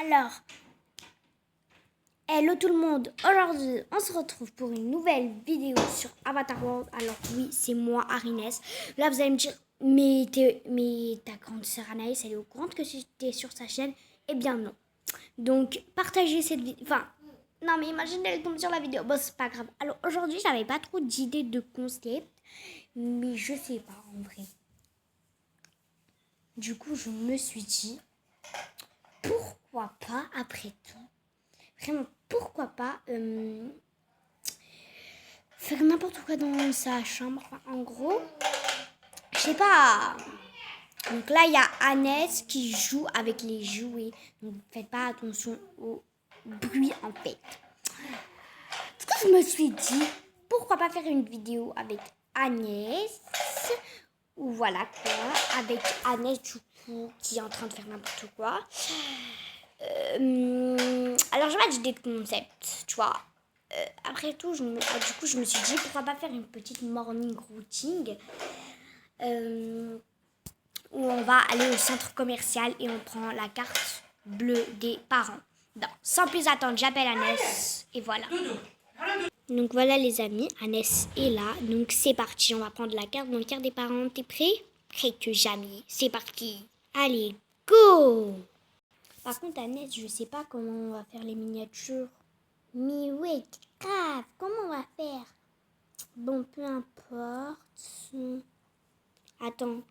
Alors, hello tout le monde. Aujourd'hui, on se retrouve pour une nouvelle vidéo sur Avatar World. Alors oui, c'est moi, Arinès. Là, vous allez me dire, mais ta grande sœur Anaïs, elle est au courant que j'étais sur sa chaîne? Eh bien non. Donc, partagez cette vidéo. Enfin, non mais imaginez, elle tombe sur la vidéo. Bon, c'est pas grave. Alors aujourd'hui, j'avais pas trop d'idées de concept. Mais je sais pas, en vrai. Du coup, je me suis dit, pourquoi pas, après tout, vraiment, pourquoi pas faire n'importe quoi dans sa chambre. Enfin, en gros, je sais pas. Donc là, il y a Annès qui joue avec les jouets. Donc faites pas attention au bruit en fait. Du coup, je me suis dit, pourquoi pas faire une vidéo avec Agnès, ou voilà quoi, avec Agnès du coup qui est en train de faire n'importe quoi. Alors j'ai pas d'idée de concept, tu vois. Après tout, du coup, je me suis dit pourquoi pas faire une petite morning routine où on va aller au centre commercial et on prend la carte bleue des parents. Donc, sans plus attendre, j'appelle Annès et voilà. Donc voilà les amis, Annès est là. Donc c'est parti, on va prendre la carte bancaire des parents. T'es prêt? Prêt que jamais. C'est parti. Allez, go! Par contre, Annès, je sais pas comment on va faire les miniatures. Mais ouais, grave, comment on va faire? Bon, peu importe.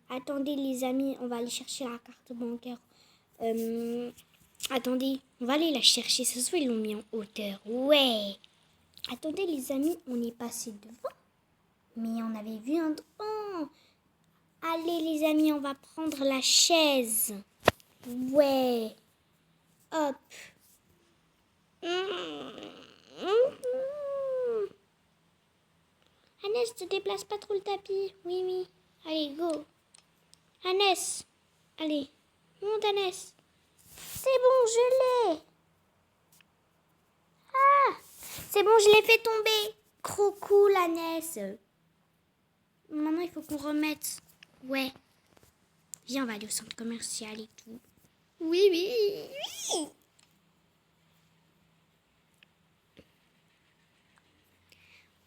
Attendez les amis, on va aller chercher la carte bancaire. Attendez, on va aller la chercher. Ça se voit, ils l'ont mis en hauteur. Ouais. Attendez les amis, on est passé devant. Mais on avait vu un drone. Allez les amis, on va prendre la chaise. Ouais. Hop. Annès, te déplace pas trop le tapis. Oui, oui. Allez, go. Annès. Allez. Monte, Annès. C'est bon, je l'ai. Ah, c'est bon, je l'ai fait tomber. Trop cool, Annès. Maintenant, il faut qu'on remette. Ouais. Viens, on va aller au centre commercial et tout. Oui, oui, oui.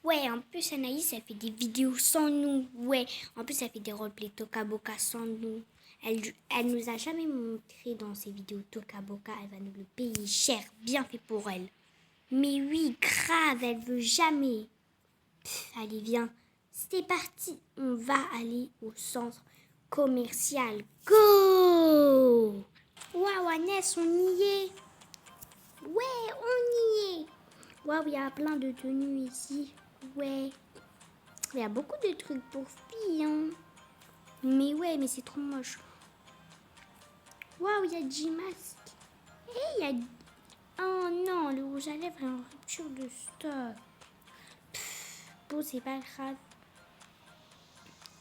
Ouais, en plus, Anaïs, elle fait des vidéos sans nous. Ouais, en plus, elle fait des roleplays Toca Boca sans nous. Elle nous a jamais montré dans ses vidéos Toca Boca. Elle va nous le payer cher. Bien fait pour elle. Mais oui, grave, elle veut jamais. Allez, viens. C'est parti. On va aller au centre commercial. Go! Waouh, Agnès, on y est. Ouais, on y est. Waouh, il y a plein de tenues ici. Ouais. Il y a beaucoup de trucs pour filles. Hein. Mais ouais, mais c'est trop moche. Waouh, il y a G-Mask. Et il y a... Oh non, le rouge à lèvres est en rupture de stock. Bon, c'est pas grave.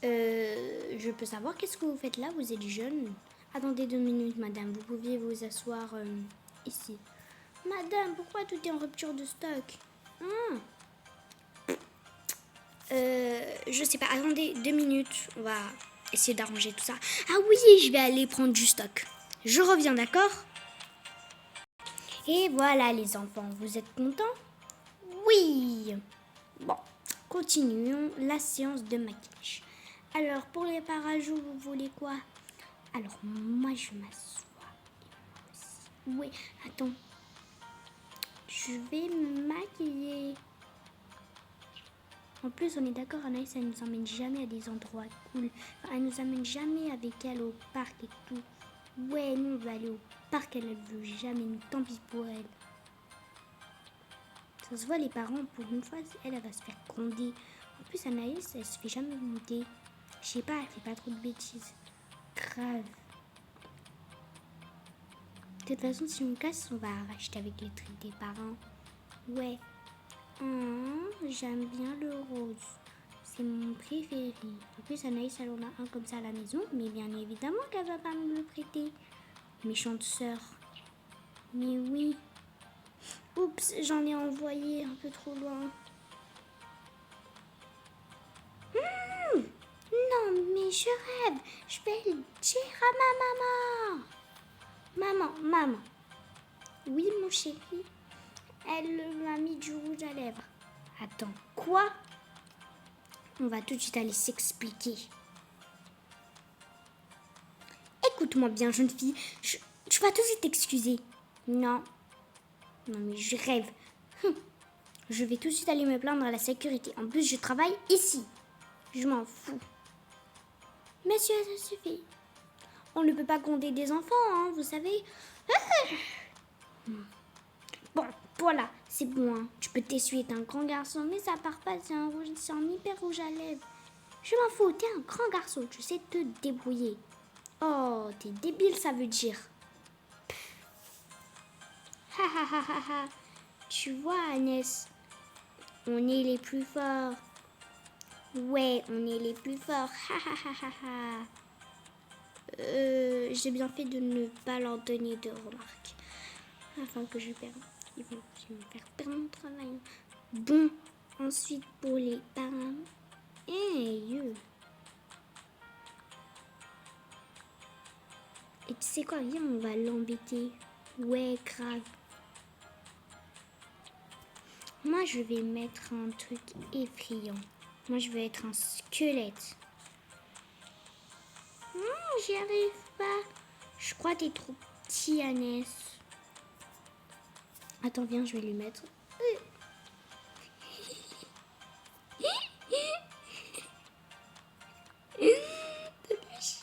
Je peux savoir qu'est-ce que vous faites là? Vous êtes jeune? Attendez 2 minutes, madame. Vous pouviez vous asseoir ici. Madame, pourquoi tout est en rupture de stock? Je sais pas. Attendez 2 minutes. On va essayer d'arranger tout ça. Ah oui, je vais aller prendre du stock. Je reviens, d'accord? Et voilà les enfants, vous êtes contents? Oui. Bon, continuons la séance de maquillage. Alors, pour les parajous, vous voulez quoi? Alors, moi, je m'assois. Oui, attends. Je vais me maquiller. En plus, on est d'accord, Anaïs, elle nous emmène jamais à des endroits cool. Enfin, elle nous amène jamais avec elle au parc et tout. Ouais, nous, on va aller au parc, elle ne veut jamais, mais tant pis pour elle. Ça se voit, les parents, pour une fois, elle va se faire gronder. En plus, Anaïs, elle se fait jamais monter. Je sais pas, elle fait pas trop de bêtises. Grave. De toute façon, si on casse, on va racheter avec les trucs des parents. Ouais. J'aime bien le rose. C'est mon préféré. En plus, Anaïs, elle en a un comme ça à la maison. Mais bien évidemment qu'elle va pas me le prêter. Méchante sœur. Mais oui. Oups, j'en ai envoyé un peu trop loin. Non, mais je rêve. Je vais le dire à ma maman. Maman. Oui, mon chéri. Elle m'a mis du rouge à lèvres. Attends, quoi? On va tout de suite aller s'expliquer. Écoute-moi bien, jeune fille. Tu vas tout de suite t'excuser. Non. Non, mais je rêve. Je vais tout de suite aller me plaindre à la sécurité. En plus, je travaille ici. Je m'en fous. Monsieur, ça suffit. On ne peut pas gronder des enfants, hein, vous savez. Bon, voilà, c'est bon. Hein. Tu peux t'essuyer, t'es un grand garçon, mais ça part pas, c'est un hyper rouge à lèvres. Je m'en fous, t'es un grand garçon, tu sais te débrouiller. Oh, t'es débile, ça veut dire. Ha ha ha ha ha. Tu vois, Agnès, on est les plus forts. Ouais, on est les plus forts. Ha ha ha ha ha. J'ai bien fait de ne pas leur donner de remarques. Afin que je perde. Ils vont me faire perdre mon travail. Bon, ensuite pour les parents. Hey, et tu sais quoi, viens, on va l'embêter. Ouais, grave. Moi, je vais mettre un truc effrayant. Moi, je vais être un squelette. Non, j'y arrive pas. Je crois que t'es trop petit, Agnès. Attends, viens, je vais lui mettre.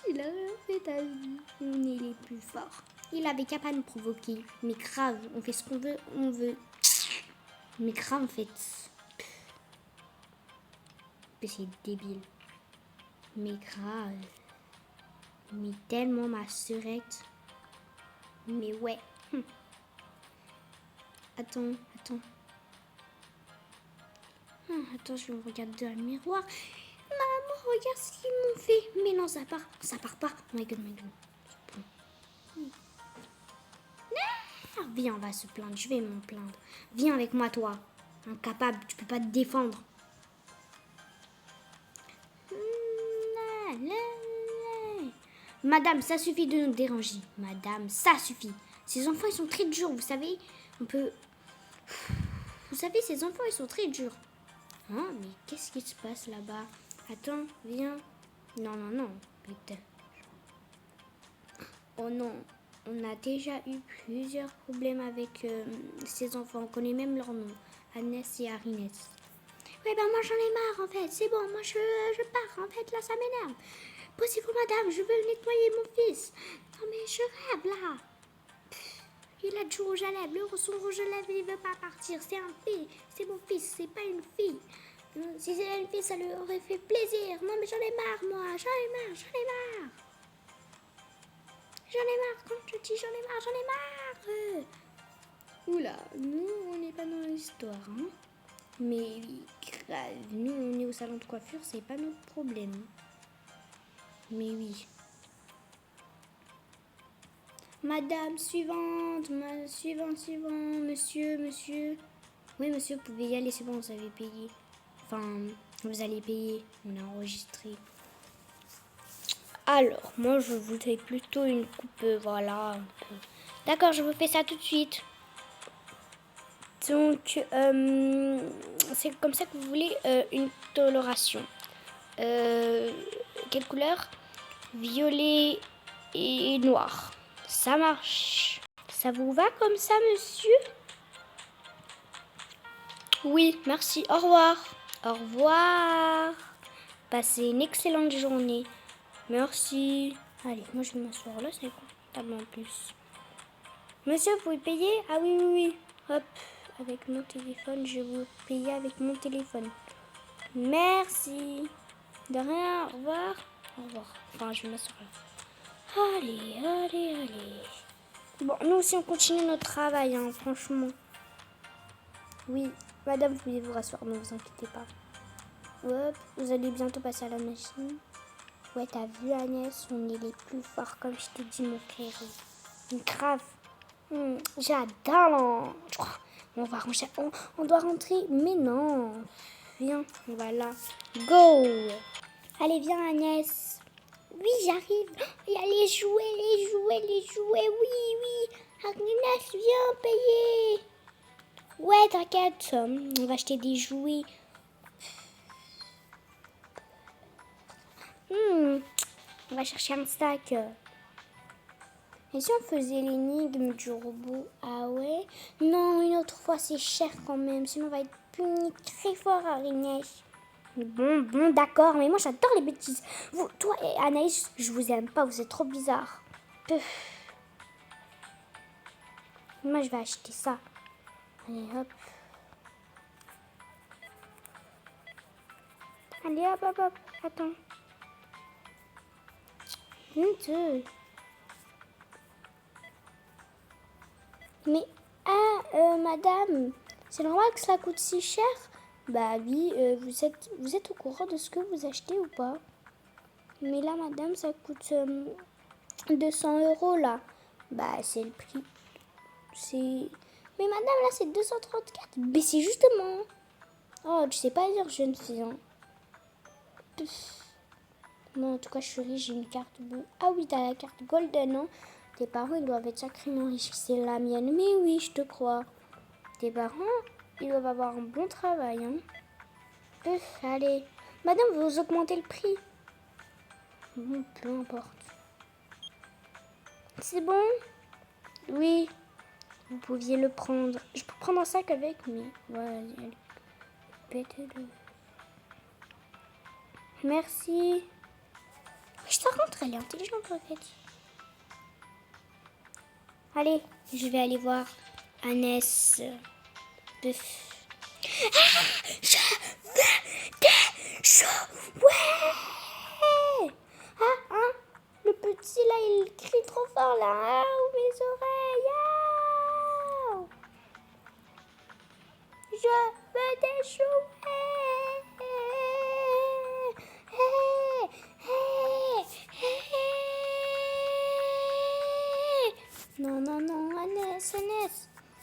Il a rien fait ta vie. On est les plus forts. Il avait qu'à pas nous provoquer. Mais grave, on fait ce qu'on veut, on veut. Mais grave, en fait. C'est débile. Mais grave. Mais tellement ma sœurette. Mais ouais. Attends. Attends, je me regarde dans le miroir. Maman, regarde ce qu'ils m'ont fait. Mais non, ça part pas. Oh my god. Ah, viens, on va se plaindre. Je vais me plaindre. Viens avec moi, toi. Incapable, tu peux pas te défendre. Madame, ça suffit de nous déranger. Madame, ça suffit. Ces enfants, ils sont très durs, vous savez. Vous savez, ces enfants, ils sont très durs. Hein, mais qu'est-ce qui se passe là-bas? Attends, viens. Non. Putain. Oh non, on a déjà eu plusieurs problèmes avec ces enfants. On connaît même leur nom. Agnès et Arinès. Oui, ben moi j'en ai marre en fait. C'est bon, moi je pars. En fait, là, ça m'énerve. Posez-vous, madame, je veux nettoyer mon fils. Non, mais je rêve là. Il a du rouge à lèvres. Son rouge à lèvres, il veut pas partir. C'est un fille. C'est mon fils, c'est pas une fille. Si c'était une fille, ça lui aurait fait plaisir. Non, mais j'en ai marre, moi. J'en ai marre. Quand je dis j'en ai marre. Oula, nous, on n'est pas dans l'histoire, hein. Mais grave, nous, on est au salon de coiffure, c'est pas notre problème. Mais oui. Madame suivante, monsieur. Oui, monsieur, vous pouvez y aller, c'est bon, vous avez payé. Enfin, vous allez payer, on a enregistré. Alors, moi, je voudrais plutôt une coupe, voilà, un peu. D'accord, je vous fais ça tout de suite. Donc, c'est comme ça que vous voulez une coloration. Quelle couleur? Violet et noir. Ça marche. Ça vous va comme ça, monsieur? Oui, merci. Au revoir. Au revoir. Passez une excellente journée. Merci. Allez, moi je vais m'asseoir là, c'est confortable en plus. Monsieur, vous pouvez payer? Ah oui. Hop, avec mon téléphone, je vais vous payer avec mon téléphone. Merci. De rien, au revoir. Enfin, je vais m'asseoir là. Allez. Bon, nous aussi, on continue notre travail, hein, franchement. Oui, madame, vous pouvez vous rasseoir, ne vous inquiétez pas. Hop, vous allez bientôt passer à la machine. Ouais, t'as vu, Agnès, on est les plus forts, comme je t'ai dit, mon frère. Grave. J'adore. On doit rentrer, mais non. Viens, voilà. Go. Allez, viens, Agnès. Oui, j'arrive. Il y a les jouets. Oui. Agnès, viens payer. Ouais, t'inquiète, on va acheter des jouets. On va chercher un sac. Et si on faisait l'énigme du robot? Ah ouais? Non, une autre fois, c'est cher quand même. Sinon, on va être puni très fort, Agnès. Bon, d'accord. Mais moi, j'adore les bêtises. Vous, toi et Anaïs, je vous aime pas. Vous êtes trop bizarres. Moi, je vais acheter ça. Allez, hop. Allez, hop. Attends. Une, deux. Mais, madame, c'est normal que ça coûte si cher? Bah oui, vous êtes au courant de ce que vous achetez ou pas? Mais là, madame, ça coûte 200 € là. Bah, c'est le prix. C'est... Mais madame, là, c'est 234. Mais c'est justement... Oh, tu sais pas dire jeune fille, hein. Non, en tout cas, je suis riche, j'ai une carte bleue. Ah oui, t'as la carte golden, hein. Tes parents, ils doivent être sacrément riches. C'est la mienne. Mais oui, je te crois. Tes parents, ils doivent avoir un bon travail, hein. Allez. Madame, vous augmentez le prix. Bon, peu importe. C'est bon? Oui. Vous pouviez le prendre. Je peux prendre un sac avec, mais... Voilà, allez. Pétez-le. Merci. Je te rentre, elle est intelligente, en fait. Allez, je vais aller voir Agnès. Ah, je veux des jouets. Ah, le petit là, il crie trop fort là. Ah, mes oreilles. Ah. Je veux des jouets. Non, Agnès.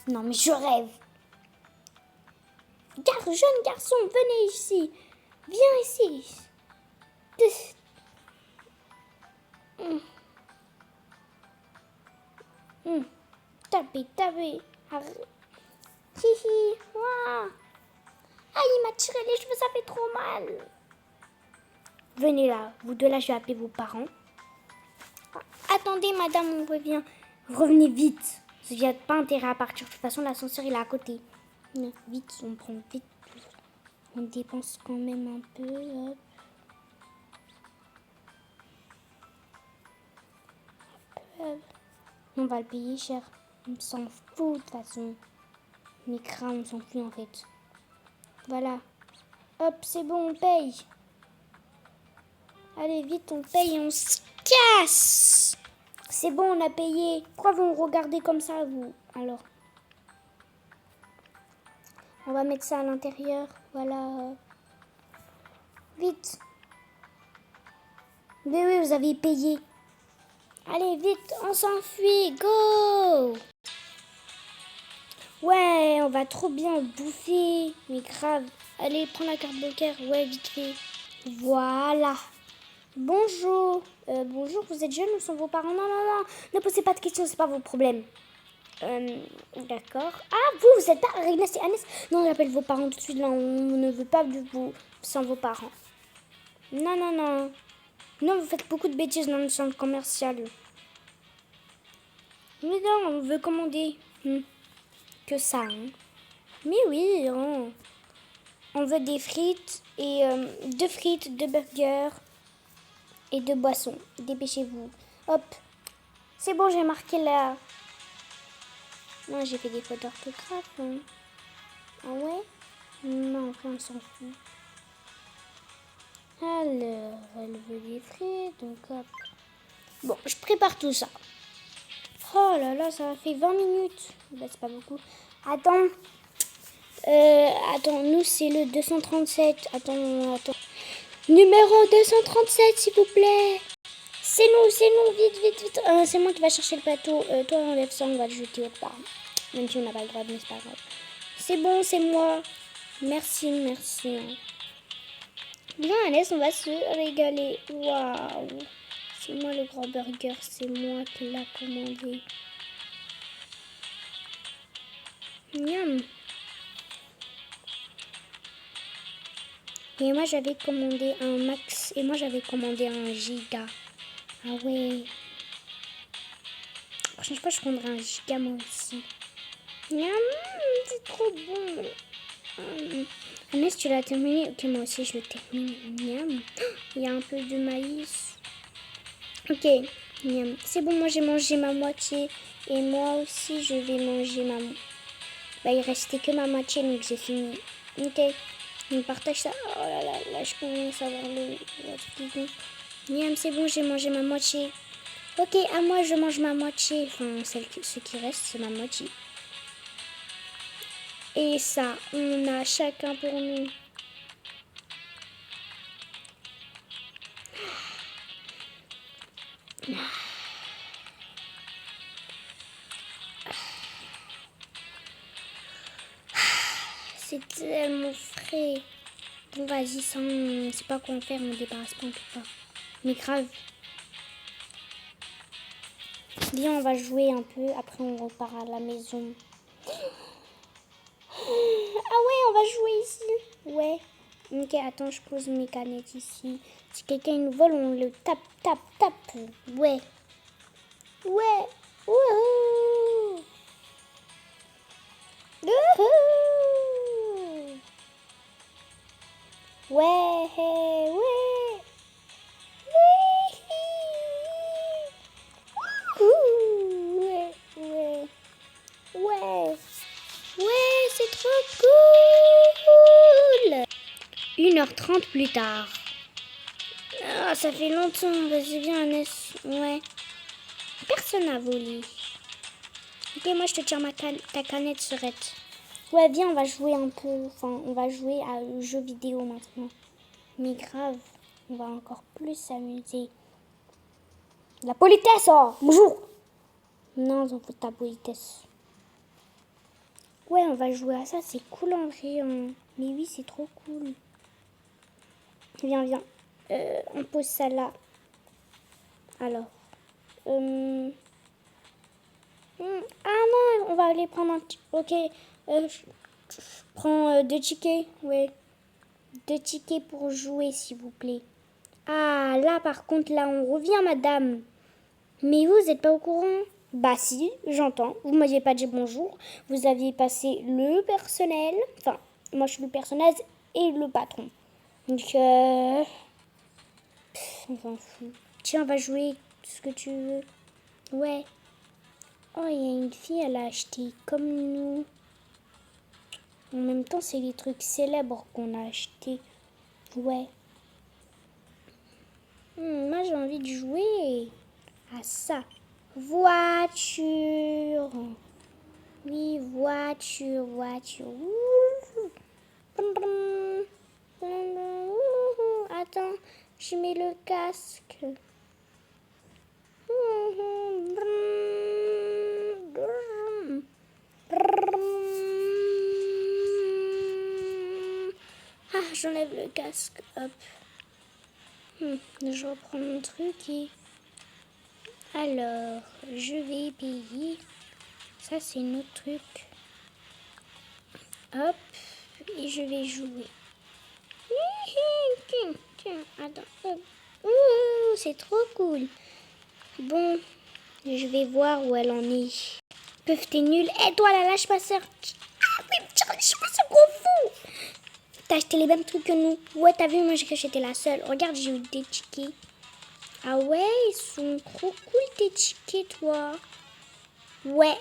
Non, mais je rêve. Jeune garçon, venez ici. Viens ici. Tapez. Hihi, ouah. Ah, il m'a tiré les cheveux, ça fait trop mal. Venez là, vous deux là, je vais appeler vos parents. Attendez, madame, on revient. Revenez vite. Il n'y a pas intérêt à partir. De toute façon, l'ascenseur, il est à côté. Vite, on prend vite. On dépense quand même un peu. Hop. On va le payer cher. On s'en fout de toute façon. Mais crâne, on s'en fout en fait. Voilà. Hop, c'est bon, on paye. Allez, vite, on paye et on se casse. C'est bon, on a payé. Pourquoi vous me regardez comme ça, vous? Alors. On va mettre ça à l'intérieur. Voilà. Vite. Mais oui, vous avez payé. Allez, vite, on s'enfuit. Go! Ouais, on va trop bien bouffer. Mais grave. Allez, prends la carte bancaire. Ouais, vite fait. Voilà. Bonjour. Bonjour, vous êtes jeune ou sont vos parents? Non. Ne posez pas de questions, c'est pas vos problèmes. D'accord. Ah, vous êtes pas Agnès et Agnès? Non, j'appelle vos parents tout de suite. Là, on ne veut pas de vous sans vos parents. Non. Non, vous faites beaucoup de bêtises dans le centre commercial. Mais non, on veut commander. Que ça, hein. Mais oui, on veut des frites et 2 frites, 2 burgers et 2 boissons. Dépêchez-vous. Hop. C'est bon, j'ai marqué là. Moi, j'ai fait des fautes d'orthographe. Hein. Ah ouais? Non, on s'en fout. Alors, elle veut des frites, donc hop. Bon, je prépare tout ça. Oh là, ça a fait 20 minutes. Bah, c'est pas beaucoup. Attends, nous, c'est le 237. Attends. Numéro 237, s'il vous plaît. C'est nous, vite. C'est moi qui va chercher le plateau. Toi, enlève ça, on va le jeter autre part. Même si on n'a pas le droit, mais c'est pas grave. C'est bon, c'est moi. Merci. Bien, Alès, on va se régaler. Waouh. C'est moi le grand burger, c'est moi qui l'a commandé. Miam. Et moi, j'avais commandé un max. Et moi, j'avais commandé un giga. Ah ouais. La prochaine fois, je prendrai un giga moi aussi. Miam, c'est trop bon. Agnès, tu l'as terminé? Ok, moi aussi, je le termine. Miam. Il y a un peu de maïs. Ok, miam. C'est bon, moi, j'ai mangé ma moitié. Et moi aussi, je vais manger ma moitié. Bah, il restait que ma moitié, donc j'ai fini. Ok, on partage ça. Oh là là, là, je commence à voir le miam, c'est bon, j'ai mangé ma moitié. Ok, à moi, je mange ma moitié. Enfin, ce qui reste, c'est ma moitié. Et ça, on a chacun pour nous. C'est tellement frais. Bon, vas-y, ça, on sait pas quoi en faire, on débarrasse pas en tout cas. Mais grave. Viens, on va jouer un peu, après on repart à la maison. Ah ouais, on va jouer ici. Ouais. Ok, attends, je pose mes canettes ici. Si quelqu'un nous vole, on le tape, tape, tape. Ouais. Ouais. Wouhou. Wouhou. Ouais, ouais. Wouhou. Ouais, ouais. Ouais. Ouais, c'est trop cool. 1h30 plus tard. Ah, ça fait longtemps. Vas-y, viens, Annès. Ouais. Personne n'a volé. Ok, moi, je te tire ta canette, Serette. Ouais, viens, on va jouer un peu. Enfin, on va jouer à jeux vidéo maintenant. Mais grave, on va encore plus s'amuser. La politesse, oh. Bonjour. Non, on fout ta politesse. Ouais, on va jouer à ça. C'est cool en vrai. Hein. Mais oui, c'est trop cool. Viens, viens. On pose ça là. Alors. Ah non, on va aller prendre un... Ok, je prends 2 tickets. Ouais. 2 tickets pour jouer, s'il vous plaît. Ah, là, par contre, là, on revient, madame. Mais vous n'êtes pas au courant? Bah si, j'entends. Vous m'aviez pas dit bonjour. Vous aviez passé le personnel. Enfin, moi, je suis le personnel et le patron. Donc, on s'en fout. Tiens, on va jouer ce que tu veux. Ouais. Oh, il y a une fille, elle a acheté comme nous. En même temps, c'est les trucs célèbres qu'on a achetés. Ouais. Moi, j'ai envie de jouer à ça. Voiture. Oui, voiture, voiture. Attends, je mets le casque. Ah, j'enlève le casque. Hop. Je reprends mon truc et... Alors, je vais payer. Ça, c'est notre truc. Hop. Et je vais jouer. Attends. C'est trop cool. Bon, je vais voir où elle en est. Peuf, t'es nulle. Eh, toi, la lâche passeur. Ah oui, je pas ce gros fou. T'as acheté les mêmes trucs que nous. Ouais, t'as vu, moi, j'ai cru que j'étais la seule. Regarde, j'ai eu des tickets. Ah ouais, ils sont trop cool, tes tickets, toi. Ouais,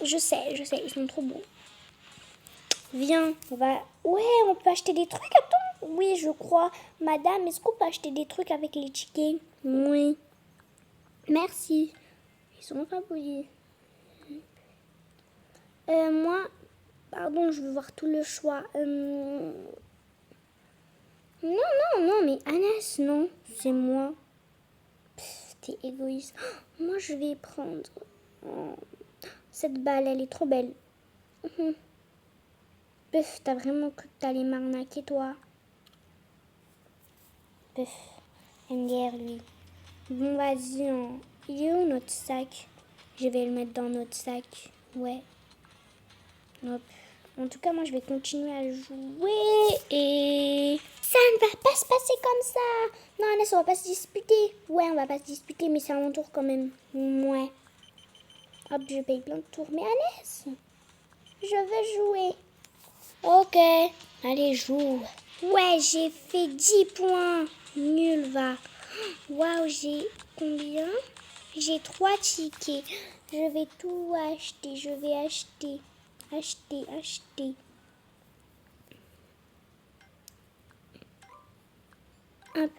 je sais, ils sont trop beaux. Viens, on va... Ouais, on peut acheter des trucs, attends. Oui, je crois. Madame, est-ce qu'on peut acheter des trucs avec les tickets? Oui. Merci. Ils sont pas polis. Moi, pardon, je veux voir tout le choix. Non, mais Agnès, non, c'est moi. T'es égoïste. Oh, moi, je vais prendre... Oh, cette balle, elle est trop belle. Pef, t'as vraiment cru que t'allais m'arnaquer, toi? Pef, MDR, lui. Bon, vas-y, hein. Il est où notre sac? Je vais le mettre dans notre sac. Ouais. Hop. En tout cas, moi, je vais continuer à jouer et... Ça ne va pas se passer comme ça. Non, Agnès, on va pas se disputer. Ouais, on va pas se disputer, mais c'est à mon tour quand même. Ouais. Hop, je paye plein de tours. Mais Agnès, je veux jouer. Ok. Allez, joue. Ouais, j'ai fait 10 points. Nul, va. Waouh, j'ai combien? J'ai 3 tickets. Je vais tout acheter. Je vais acheter. Acheter. Hop.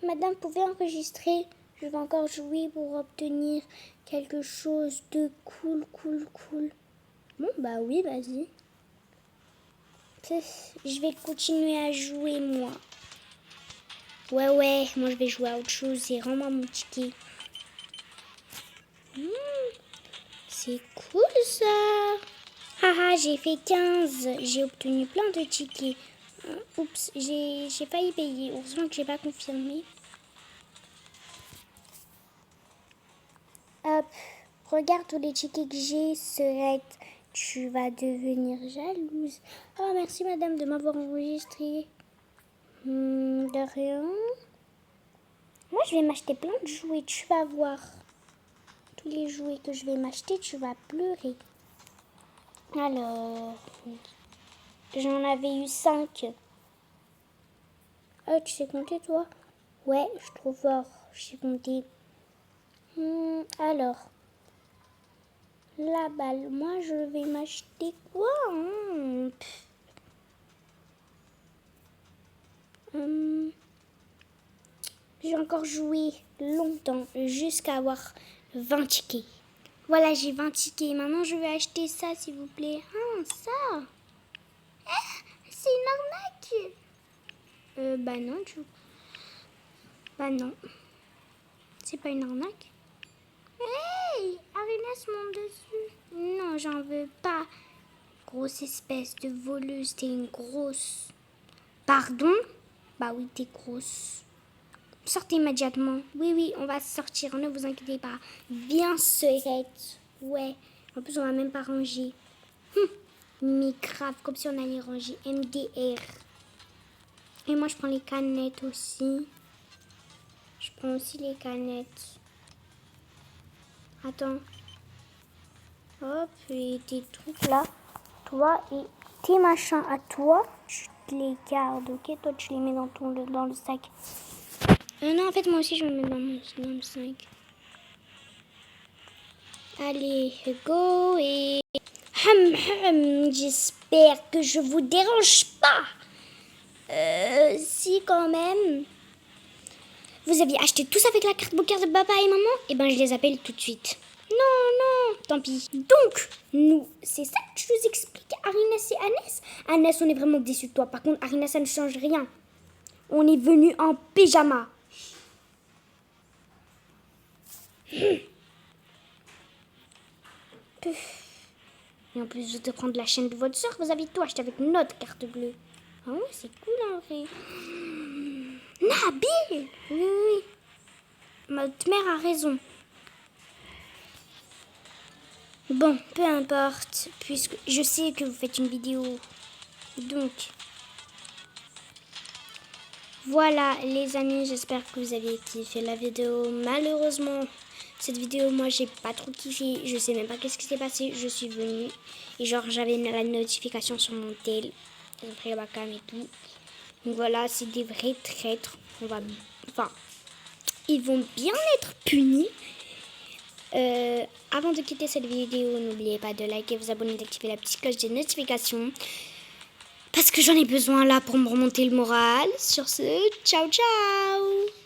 Madame, pouvez enregistrer. Je vais encore jouer pour obtenir quelque chose de cool. Bon, bah oui, vas-y. Je vais continuer à jouer, moi. Ouais, moi je vais jouer à autre chose. C'est vraiment mon ticket. C'est cool ça. Haha, j'ai fait 15. J'ai obtenu plein de tickets. Oups, j'ai failli payer. Heureusement que j'ai pas confirmé. Hop, regarde tous les tickets que j'ai, Serette. Tu vas devenir jalouse. Oh, merci madame de m'avoir enregistré. De rien. Moi, je vais m'acheter plein de jouets. Tu vas voir. Tous les jouets que je vais m'acheter, tu vas pleurer. Alors, j'en avais eu 5. Oh, tu sais compter, toi? Ouais, je suis trop fort. Je sais compter. Alors, la balle. Moi, je vais m'acheter quoi J'ai encore joué longtemps jusqu'à avoir 20 tickets. Voilà, j'ai 20 tickets. Maintenant, je vais acheter ça, s'il vous plaît. Ah, ça. C'est une arnaque. Bah non, du coup. Bah non. C'est pas une arnaque. Hey, Arenas monte dessus. Non, j'en veux pas. Grosse espèce de voleuse, t'es une grosse. Pardon? Bah oui, t'es grosse. Sortez immédiatement. Oui, on va sortir, ne vous inquiétez pas. Viens, Serette. Ouais, en plus on va même pas ranger. Mais grave, comme si on allait ranger. MDR. Et moi je prends les canettes aussi. Je prends aussi les canettes. Attends. Hop, et tes trucs là. Toi et tes machins à toi, tu te les gardes, ok? Toi tu les mets dans le sac. Non, en fait moi aussi je me mets dans le sac. Allez, go et... J'espère que je vous dérange pas. Si quand même. Vous aviez acheté tous avec la carte bancaire de papa et maman? Eh ben je les appelle tout de suite. Non, tant pis. Donc, nous, c'est ça que je vous explique, Arinas et Agnès. Agnès, on est vraiment déçus de toi. Par contre, Arinas, ça ne change rien. On est venu en pyjama. Et en plus de prendre la chaîne de votre soeur, vous avez tout acheté avec notre carte bleue. Ah ouais, c'est cool en vrai. Nabil! Oui. Votre mère a raison. Bon, peu importe, puisque je sais que vous faites une vidéo. Donc, voilà les amis, j'espère que vous avez kiffé la vidéo. Malheureusement, cette vidéo, moi, j'ai pas trop kiffé. Je sais même pas qu'est-ce qui s'est passé. Je suis venue et genre, j'avais la notification sur mon tel. Ils ont pris la cam et tout. Donc voilà, c'est des vrais traîtres. Ils vont bien être punis. Avant de quitter cette vidéo, n'oubliez pas de liker, vous abonner, d'activer la petite cloche des notifications. Parce que j'en ai besoin là pour me remonter le moral. Sur ce, ciao ciao!